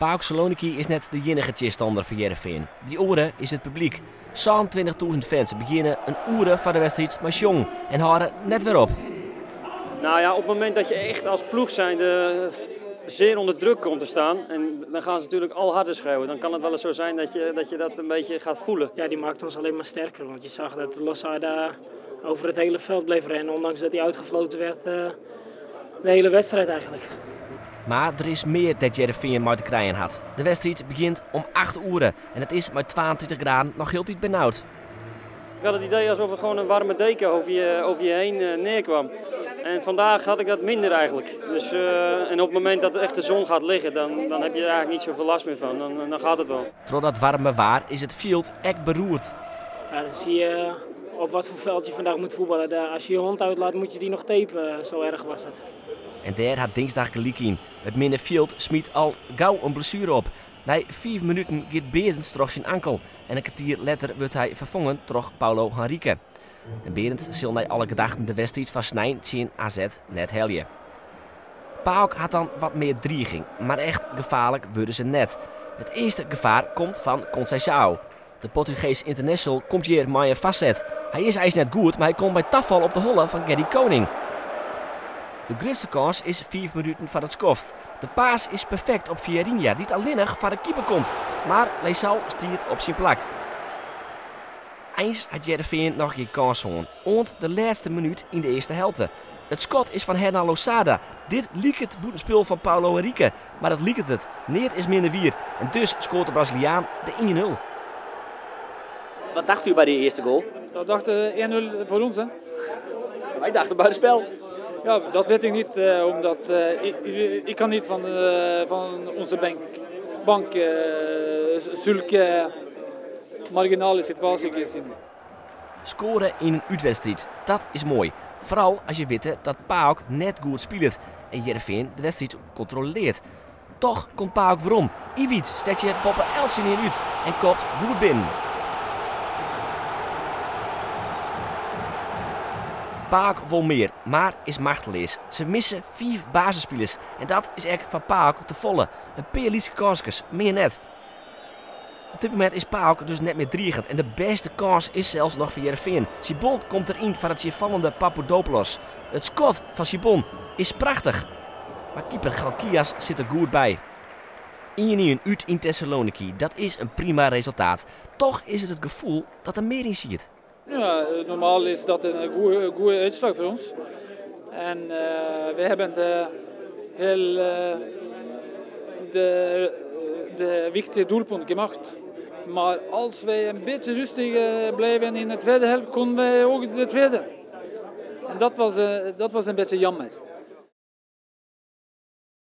PAOK Saloniki is net de enige tegenstander van Heerenveen. Die oren is het publiek. 26.000 fans beginnen een uren van de wedstrijd maar jong en houden net weer op. Nou ja, op het moment dat je echt als ploeg zijnde zeer onder druk komt te staan, en dan gaan ze natuurlijk al harder schreeuwen, dan kan het wel eens zo zijn dat je dat een beetje gaat voelen. Ja, die maakt ons alleen maar sterker, want je zag dat Losada over het hele veld bleef rennen, ondanks dat hij uitgefloten werd de hele wedstrijd eigenlijk. Maar er is meer dat Heerenveen maar te krijgen had. De wedstrijd begint om 8 uur en het is met 22 graden nog heel tijd benauwd. Ik had het idee alsof er gewoon een warme deken over je heen neerkwam. En vandaag had ik dat minder eigenlijk. Dus, en op het moment dat echt de zon gaat liggen, dan heb je er eigenlijk niet zoveel last meer van. Dan gaat het wel. Door dat warme waar is het veld echt beroerd. Ja, dan zie je op wat voor veld je vandaag moet voetballen. Als je je hond uitlaat, moet je die nog tapen. Zo erg was het. En daar had dinsdag gelijk in. Het middenveld smiet al gauw een blessure op. Na 5 minuten gaat Berends toch zijn ankel. En een kwartier later wordt hij vervangen door Paulo Henrique. En Berends zal na alle gedachten de wedstrijd van Snijn tegen AZ net helje. PAOK had dan wat meer dreiging, maar echt gevaarlijk worden ze net. Het eerste gevaar komt van Conceição. De Portugese international komt hier maar een facet. Hij is eigenlijk net goed, maar hij komt bij tafel op de holle van Gerry Koning. De grootste kans is 5 minuten van het skoft. De paas is perfect op Vieirinha, die het alleenig van de keeper komt. Maar Leisau stiert op zijn plak. Eens had Heerenveen nog geen kans gehad. Ont de laatste minuut in de eerste helft. Het schot is van Hernan Losada. Dit liek het boetenspul van Paulo Henrique. Maar dat liek het. Neert is minder wier. En dus scoort de Braziliaan de 1-0. Wat dacht u bij die eerste goal? Dat dacht 1-0 voor ons, hè? Wij dachten buitenspel. Ja, dat weet ik niet, omdat ik kan niet van onze bank zulke marginale situaties zien. Scoren in een uitwedstrijd, dat is mooi. Vooral als je weet dat PAOK net goed speelt en Heerenveen de wedstrijd controleert. Toch komt PAOK waarom. Iwiet steekt je Poppen Elsin in uit en kopt goed binnen. PAOK wil meer, maar is machteloos. Ze missen 5 basisspelers en dat is echt van PAOK te volle. Een peerlijke kansjes, meer net. Op dit moment is PAOK dus net meer dreigend en de beste kans is zelfs nog voor Heerenveen. Sibon komt erin van het vallende Papadopoulos. Het schot van Sibon is prachtig, maar keeper Galkias zit er goed bij. 1-1 uit in Thessaloniki, dat is een prima resultaat. Toch is het gevoel dat er meer in zit. Ja, normaal is dat een goede uitslag voor ons. En we hebben de wichtige doelpunt gemaakt. Maar als wij een beetje rustig blijven in de tweede helft, konden wij ook de tweede. En dat was een beetje jammer.